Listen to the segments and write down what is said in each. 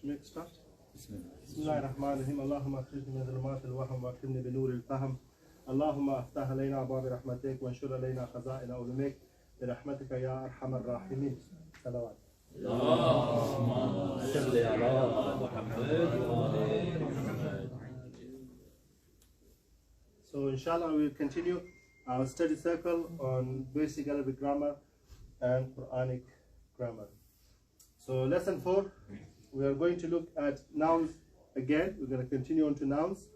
Start. Bismillahirrahmanirrahim. Allahumma akhrijni min dhulumat al-wahm wa akrimni bi nur al-fahm. Allahumma aftah alayna abwab rahmatik wa anshur alayna khaza'ina ulumik bi rahmatika ya arhamar rahimin. Salawat. Allahumma salli ala Muhammad. So inshallah we will continue our study circle on basic Arabic grammar and Qur'anic grammar. So lesson 4, we are going to look at nouns again. We're going to continue on to nouns.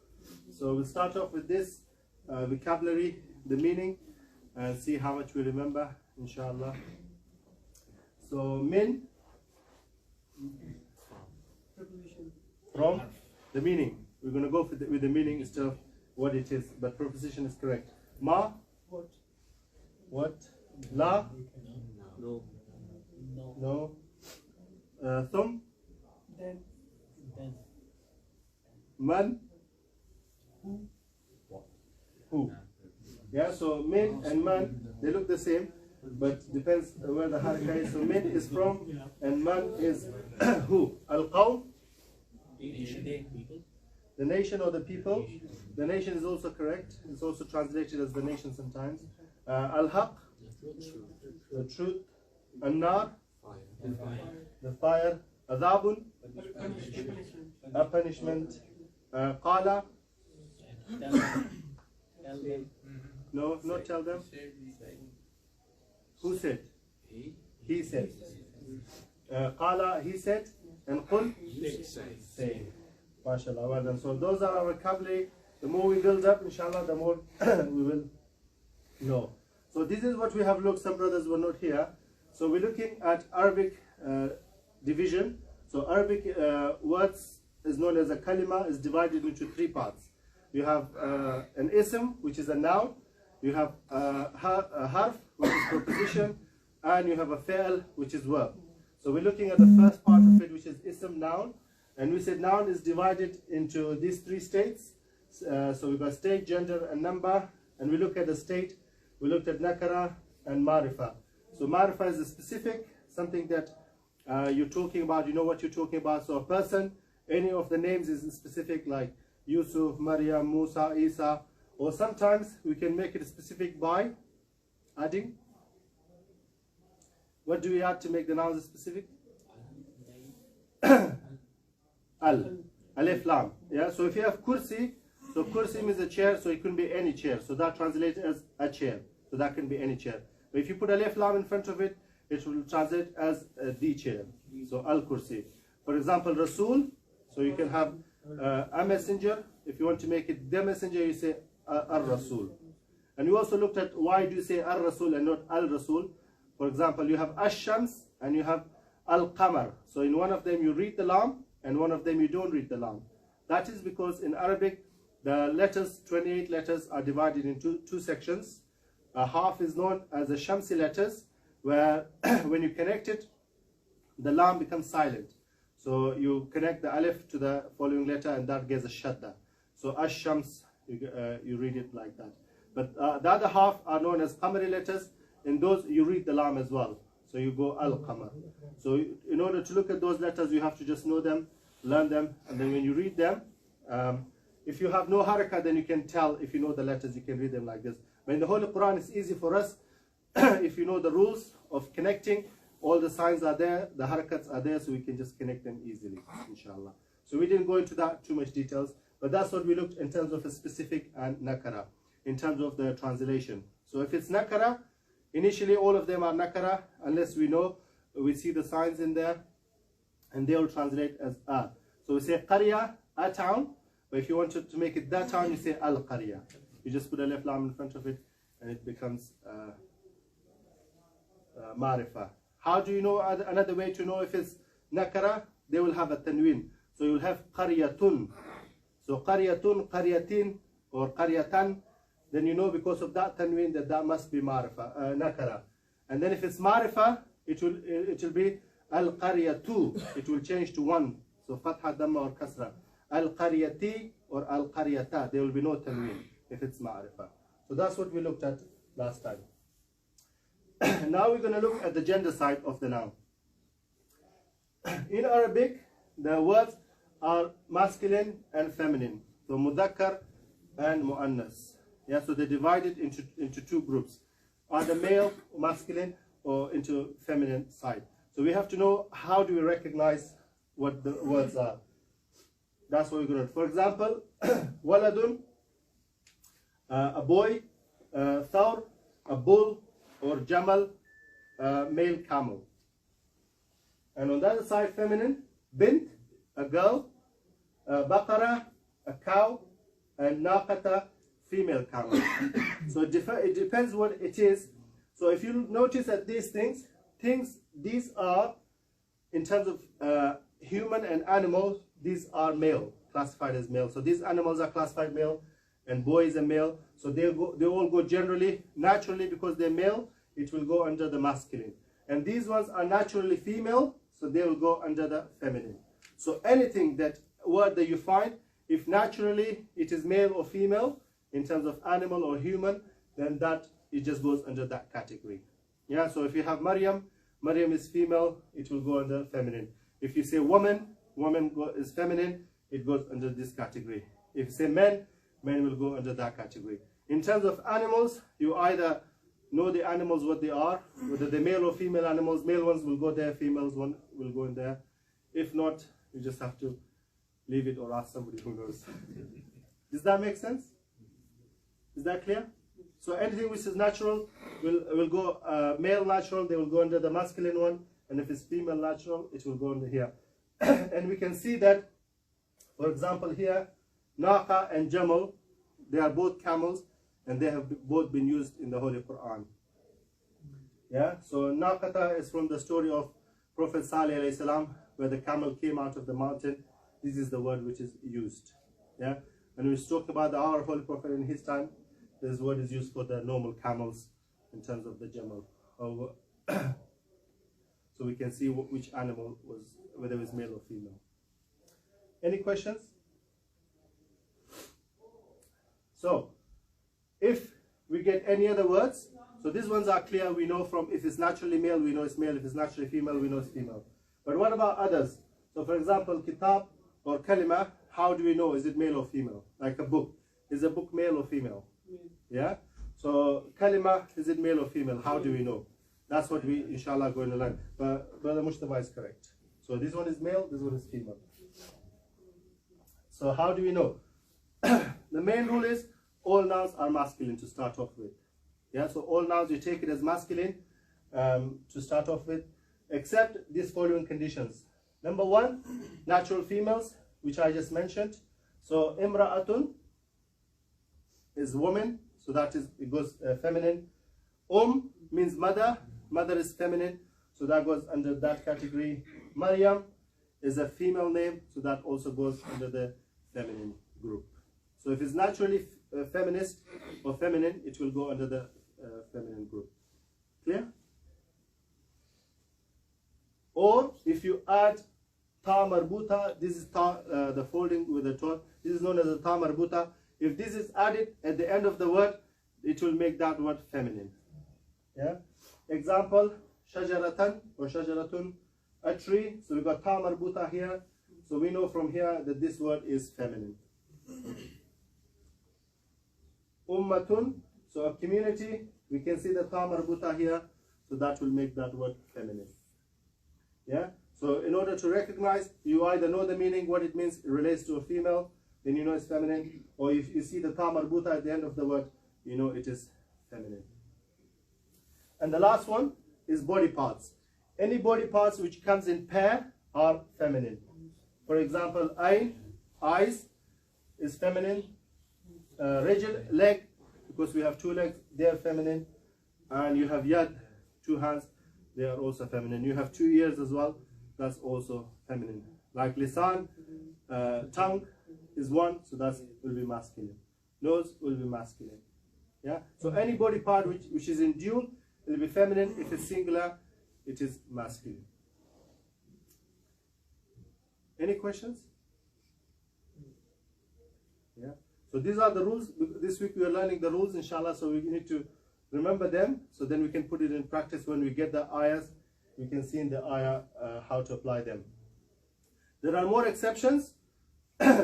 So we'll start off with this vocabulary, the meaning, and see how much we remember, inshallah. So min, from, the meaning. We're going to go with the meaning instead of what it is, but preposition is correct. Ma, what? La, no. Thum, then. Man, who. Yeah, so min and man, they look the same, but depends where the haraka is. So min is from and man is who. Al-Qawm, the nation or the people. The nation is also correct. It's also translated as the nation sometimes. Al-Haq, the truth. An-Nar, the fire. Adhabun, a punishment. Qala, no, not tell them. Who said? He said. Qala, he said. And Qul, say. MashaAllah, well done. So those are our vocabulary. The more we build up, inshallah, the more we will know. So this is what we have looked. Some brothers were not here. So we're looking at Arabic division. So Arabic words is known as a kalima, is divided into 3 parts. You have an ism, which is a noun. You have a harf, which is preposition, and you have a fi'l, which is verb. So we're looking at the first part of it, which is ism, noun. And we said noun is divided into these 3 states. So we've got state, gender, and number. And we look at the state. We looked at nakara and marifa. So marifa is a specific, something that you're talking about, you know what you're talking about. So a person, any of the names is specific, like Yusuf, Maryam, Musa, Isa. Or sometimes we can make it specific by adding. What do we add to make the nouns specific? Al, alif lam. Yeah. So if you have kursi, so kursi means a chair, so it can be any chair. So that translates as a chair. So that can be any chair. But if you put alif lam in front of it, it will translate as the chair. So al kursi. For example, Rasul. So you can have a messenger. If you want to make it the messenger, you say ar Rasul. And we also looked at why do you say ar Rasul and not al Rasul. For example, you have ash-shams and you have al qamar. So in one of them you read the lam, and one of them you don't read the lam. That is because in Arabic, the letters, 28 letters, are divided into 2 sections. A half is known as the Shamsi letters, where when you connect it, the lam becomes silent. So you connect the alif to the following letter, and that gives a shadda. So ash-shams, you read it like that. But the other half are known as Qamari letters. In those, you read the lam as well. So you go al-Qamar. So in order to look at those letters, you have to just know them, learn them, and then when you read them, if you have no haraka, then you can tell. If you know the letters, you can read them like this. But in the Holy Quran, it's easy for us. If you know the rules of connecting, all the signs are there, the harakats are there, so we can just connect them easily, inshallah. So we didn't go into that too much details, but that's what we looked in terms of a specific and nakara, in terms of the translation. So if it's nakara, initially all of them are nakara, unless we know, we see the signs in there, and they all translate as a. So we say qarya, a town, but if you want to make it that town, you say al-qarya. You just put a left lam in front of it, and it becomes marifa. How do you know? Another way to know if it's nakara, they will have a tanwin. So you'll have qaryatun. So qaryatun, qaryatin, or qaryatan, then you know because of that tanwin that must be marifa, nakara. And then if it's marifa, it will be al-qaryatu. It will change to 1. So fatha, dhamma, or kasra. Al-qaryati or al-qaryata. There will be no tanwin if it's ma'arifa. So that's what we looked at last time. Now we're going to look at the gender side of the noun. In Arabic, the words are masculine and feminine. So mudhakkar and muannas. Yeah, so they're divided into two groups, either male, masculine, or into feminine side. So we have to know how do we recognize what the words are. That's what we're going to do. For example, waladun, a boy, thawr, a bull, or jamal, male camel. And on the other side, feminine, bint, a girl, baqara, a cow, and naqata, female camel. So it depends what it is. So if you notice that these these are, in terms of human and animals, these are male, classified as male. So these animals are classified male, and boy is a male. So they all go generally, naturally, because they're male, it will go under the masculine. And these ones are naturally female, so they will go under the feminine. So anything word that you find, if naturally it is male or female, in terms of animal or human, then it just goes under that category. Yeah, so if you have Maryam is female, it will go under feminine. If you say woman is feminine, it goes under this category. If you say men will go under that category. In terms of animals, you either know the animals what they are, whether they're male or female animals. Male ones will go there, females one will go in there. If not, you just have to leave it or ask somebody who knows. Does that make sense? Is that clear? So anything which is natural will go male natural, they will go under the masculine one, and if it's female natural, it will go under here. And we can see that, for example, here, naqa and jamal, they are both camels, and they have both been used in the Holy Quran. Yeah, so naqata is from the story of Prophet Salih alayhi salam, where the camel came out of the mountain. This is the word which is used. Yeah, and we talked about our Holy Prophet in his time. This word is used for the normal camels in terms of the jamal. So we can see which animal was, whether it was male or female. Any questions? So if we get any other words, so these ones are clear. We know from, if it's naturally male, we know it's male. If it's naturally female, we know it's female. But what about others? So for example, kitab or kalima, how do we know is it male or female? Like a book. Is a book male or female? Yeah? So kalima, is it male or female? How do we know? That's what we, inshallah, are going to learn. But Brother Mustafa is correct. So this one is male, this one is female. So how do we know? The main rule is all nouns are masculine to start off with. Yeah, so all nouns you take it as masculine to start off with, except these following conditions. Number one, natural females, which I just mentioned. So imra'atun is woman, so that is, it goes feminine. Means mother, mother is feminine, so that goes under that category. Maryam is a female name, so that also goes under the feminine group. So if it's naturally feminist or feminine, it will go under the feminine group. Clear? Or if you add ta marbuta, this is ta, the folding with the ta, this is known as the ta marbuta. If this is added at the end of the word, it will make that word feminine. Yeah. Example, shajaratan or shajaratun, a tree. So we got ta marbuta here. So we know from here that this word is feminine. Ummatun, so a community. We can see the ta marbuta here. So that will make that word feminine. Yeah. So in order to recognize, you either know the meaning, what it means, it relates to a female, then you know it's feminine. Or if you see the ta marbuta at the end of the word, you know it is feminine. And the last one is body parts. Any body parts which comes in pair are feminine. For example, ayn, eyes, is feminine. Rijl, leg, because we have two legs, they are feminine. And you have yad, two hands, they are also feminine. You have 2 ears as well, that's also feminine. Like lisan, tongue is one, so that will be masculine. Nose will be masculine. Yeah. So any body part which is in dual, it will be feminine. If it's singular, it is masculine. Any questions? Yeah. So these are the rules. This week we are learning the rules, inshallah. So we need to remember them. So then we can put it in practice when we get the ayahs. We can see in the ayah how to apply them. There are more exceptions.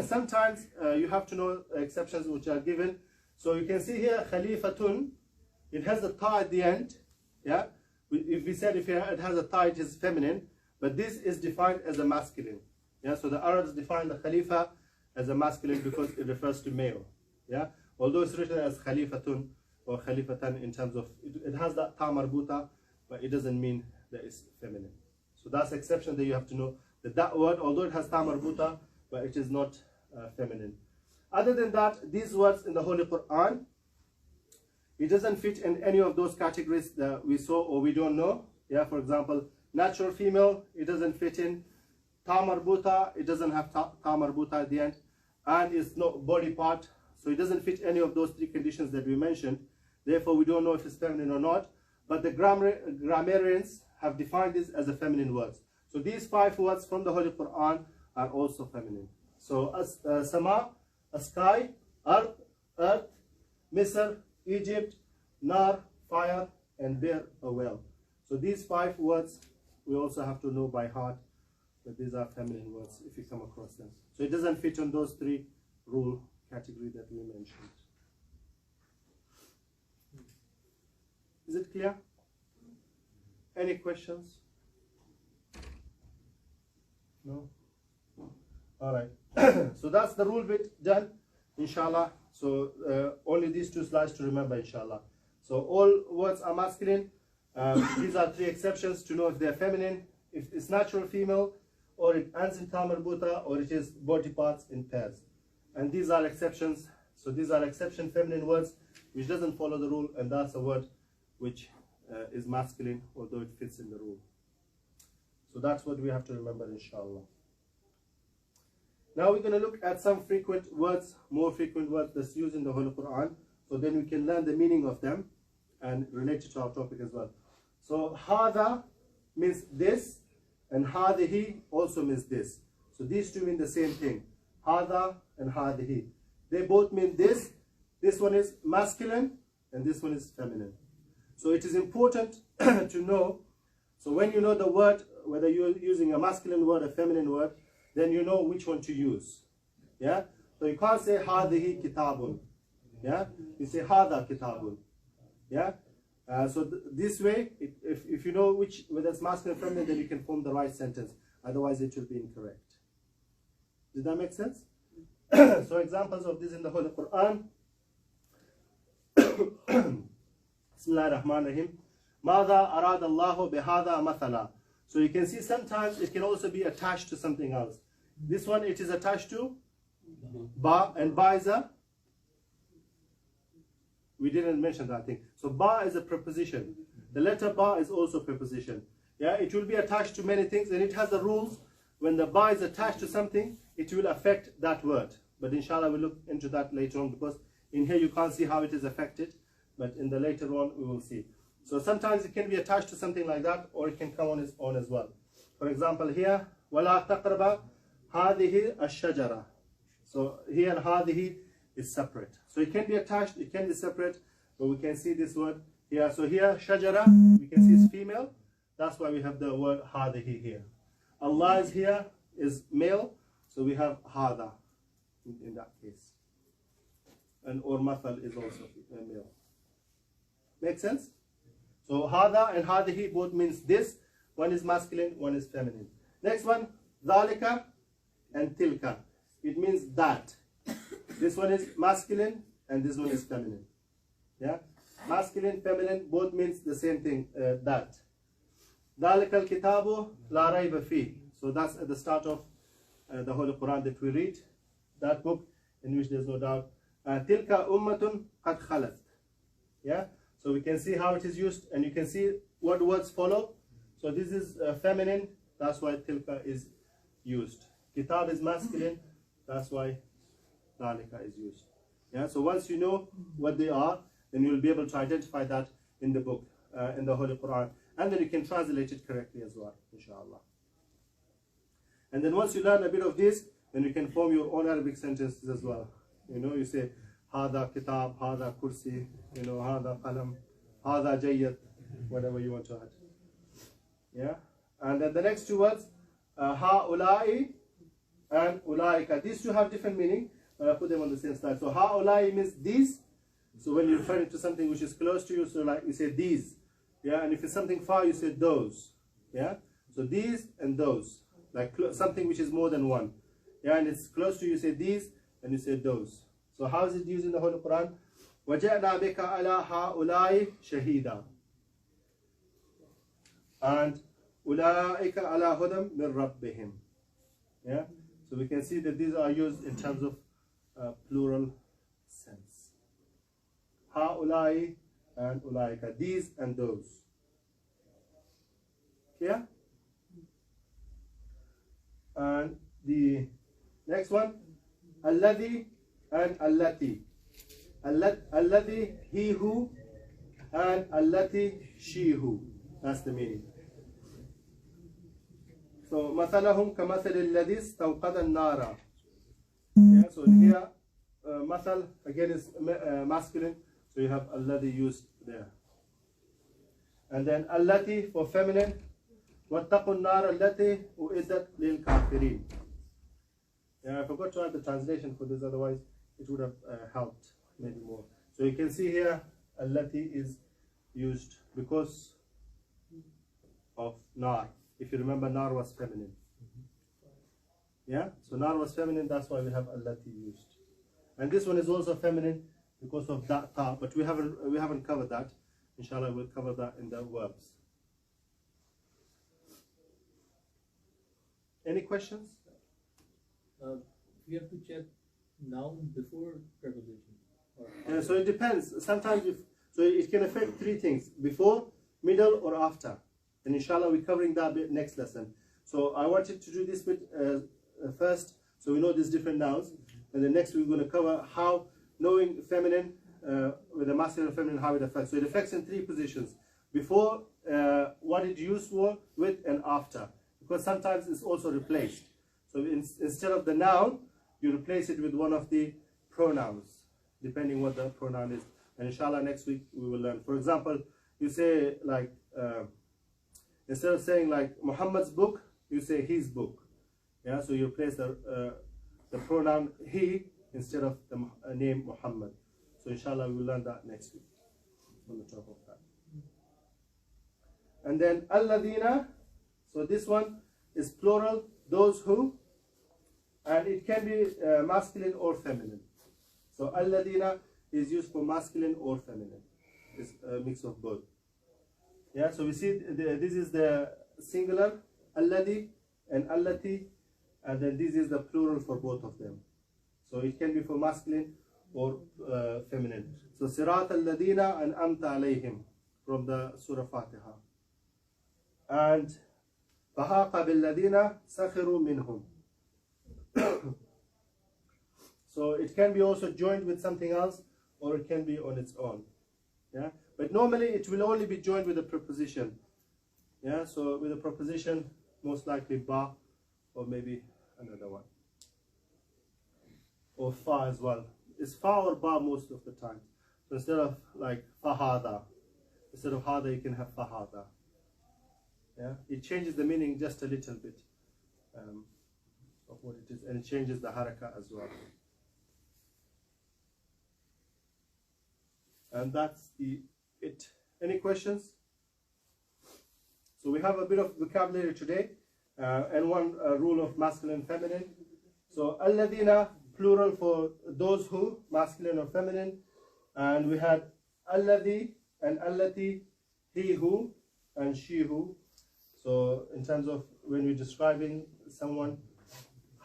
Sometimes you have to know exceptions which are given. So you can see here khalifatun, it has a ta at the end. Yeah, if we said if it has a ta, it is feminine, but this is defined as a masculine. Yeah, so the Arabs define the khalifa as a masculine because it refers to male. Yeah, although it's written as khalifatun or khalifatan in terms of it has that ta marbuta, but it doesn't mean that it's feminine. So that's exception that you have to know, that word, although it has ta marbuta, but it is not feminine. Other than that, these words in the Holy Quran, it doesn't fit in any of those categories that we saw or we don't know. Yeah, for example, natural female, it doesn't fit in. Ta marbuta, it doesn't have ta marbuta at the end, and it's not body part, so it doesn't fit any of those three conditions that we mentioned. Therefore, we don't know if it's feminine or not. But the grammarians have defined this as a feminine words. So these 5 words from the Holy Quran are also feminine. So sama, sky, earth, Misr, Egypt, nar, fire, and bear, a well. So these 5 words we also have to know by heart that these are feminine words if you come across them. So it doesn't fit on those 3 rule category that we mentioned. Is it clear? Any questions? No? All right. So that's the rule bit done, inshallah. So only these 2 slides to remember, inshallah. So all words are masculine. These are 3 exceptions to know if they're feminine, if it's natural female, or it ends in ta marbuta, or it is body parts in pairs. And these are exceptions. So these are exception feminine words which doesn't follow the rule, and that's a word which is masculine, although it fits in the rule. So that's what we have to remember, inshallah. Now we're going to look at some frequent words, more frequent words that's used in the Holy Quran. So then we can learn the meaning of them and relate it to our topic as well. So hada means this, and hadihi also means this. So these 2 mean the same thing. Hada and hadihi. They both mean this. This one is masculine and this one is feminine. So it is important to know. So when you know the word, whether you're using a masculine word or feminine word, then you know which one to use. Yeah. So you can't say hadihi kitabun. Yeah. You say hada kitabun. Yeah. So this way, if you know whether it's masculine or feminine, then you can form the right sentence. Otherwise, it will be incorrect. Did that make sense? So examples of this in the Holy Quran. Bismillah ar-Rahman ar-Rahim. Mada arad Allahu bihada mathala. So you can see sometimes it can also be attached to something else. This one, it is attached to ba, and ba is a, we didn't mention that thing. So ba is a preposition. The letter ba is also a preposition. Yeah, it will be attached to many things, and it has the rules. When the ba is attached to something, it will affect that word. But inshallah we'll look into that later on, because in here you can't see how it is affected, but in the later on we will see. So sometimes it can be attached to something like that, or it can come on its own as well. For example here, وَلَا تَقْرَبَ هَذِهِ الشَّجَرَةِ. So here هَذِهِ is separate. So it can be attached, it can be separate, but we can see this word here. So here, shajara, we can see it's female. That's why we have the word hadihi here. Allah is here, is male, so we have hada in that case. And or mathal is also male. Make sense? So hada and hadihi both means this. One is masculine, one is feminine. Next one, dhalika and tilka. It means that. This one is masculine and this one is feminine. Yeah? Masculine, feminine, both means the same thing, that. Dhalika al-kitabu la rayba fi. So that's at the start of the Holy Quran that we read. That book in which there's no doubt. Tilka ummatun qad khalat. Yeah? So we can see how it is used, and you can see what words follow. So this is feminine, that's why tilka is used. Kitab is masculine, that's why dhalika is used. Yeah, so once you know what they are, then you'll be able to identify that in the book, in the Holy Quran. And then you can translate it correctly as well, inshallah. And then once you learn a bit of this, then you can form your own Arabic sentences as well. You know, you say, Hada kitab, hada kursi, you know, hada qalam, hada jayyat, whatever you want to add. Yeah? And then the next 2 words, ha'ula'i and ulaika. These two have different meaning, but I put them on the same slide. So haulai means these. So when you're referring to something which is close to you, so like you say these. Yeah, and if it's something far, you say those. Yeah, so these and those. Like something which is more than one. Yeah, and it's close to you, say these, and you say those. So how is it used in the Holy Quran? وَجَعْنَا بِكَ عَلَى هَؤُلَاءِ شَهِيدًا. And أُولَٰئِكَ عَلَى هُدًى مِنْ رَبِّهِمْ. Yeah, so we can see that these are used in terms of plural sense. هَؤُلَاءِ and أُولَٰئِكَ, these and those. Clear? And the next one, alladhi and allati. Alladhi, he who, and allati, she who. That's the meaning. So مثلهم كمثل الذي استوقد النار. Yeah, so here مثل again is masculine, so you have alladhi used there. And then allati for feminine. وَاتَّقُوا النَّارَ الَّتِي أُعِدَّتْ لِلْكَافِرِينَ. Yeah, I forgot to add the translation for this, otherwise it would have helped maybe more. So you can see here, allati is used because of nar. If you remember, nar was feminine. Yeah, so nar was feminine, that's why we have allati used. And this one is also feminine because of that ta, but we haven't covered that. Inshallah, we'll cover that in the verbs. Any questions? We have to check noun before preposition. So it depends. Sometimes so it can affect three things: before, middle, or after. And inshallah, we're covering that bit next lesson. So I wanted to do this bit first, so we know these different nouns. And then next we're going to cover how knowing feminine with the masculine and feminine, how it affects. So it affects in three positions: before, what it used for, with, and after. Because sometimes it's also replaced. So instead of the noun, you replace it with one of the pronouns, depending what the pronoun is. And inshallah, next week we will learn. For example, you say like, instead of saying like Muhammad's book, you say his book. Yeah, so you replace the pronoun he instead of the name Muhammad. So inshallah, we will learn that next week on the top of that. And then alladhina. So this one is plural, those who, and it can be masculine or feminine. So alladina is used for masculine or feminine. It's a mix of both. Yeah, so we see this is the singular, alladhi and allati, and then this is the plural for both of them. So it can be for masculine or feminine. So sirat alladina and amta alayhim from the Surah Fatiha. And فَحَاقَ بِالَّذِينَ سَخِرُوا مِنْهُمْ. So it can be also joined with something else, or it can be on its own. Yeah, but normally it will only be joined with a preposition. Yeah, so with a preposition, most likely ba, or maybe another one, or fa as well. It's fa or ba most of the time. So instead of like fahada, instead of hada, you can have fahada. Yeah, it changes the meaning just a little bit of what it is, and it changes the haraka as well. And that's it. Any questions? So we have a bit of vocabulary today, and one rule of masculine and feminine. So alladina, plural for those who, masculine or feminine, and we had alladhi and allati, he who and she who. So in terms of when we're describing someone,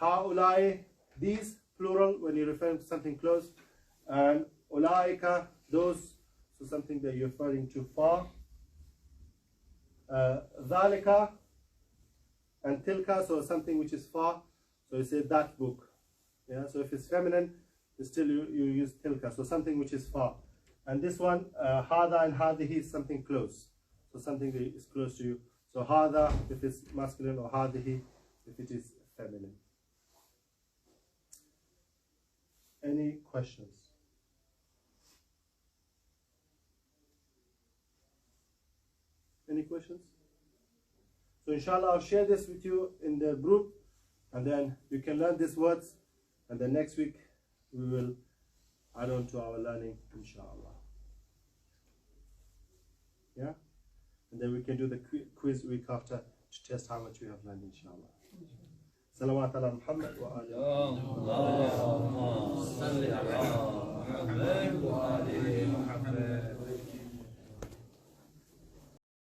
haulai, these, plural, when you're referring to something close, and ulaika, those, so something that you're referring to far, dhalika, and tilka, so something which is far, so you say that book. Yeah, so if it's feminine, still you use tilka, so something which is far. And this one, hada and hadihi is something close, so something that is close to you. So hada if it's masculine, or hadihi if it is feminine. Any questions? Any questions? So inshallah, I'll share this with you in the group. And then you can learn these words, and then next week we will add on to our learning, inshallah. Yeah? And then we can do the quiz week after to test how much we have learned, inshallah. Salawat ala Muhammad wa alihi.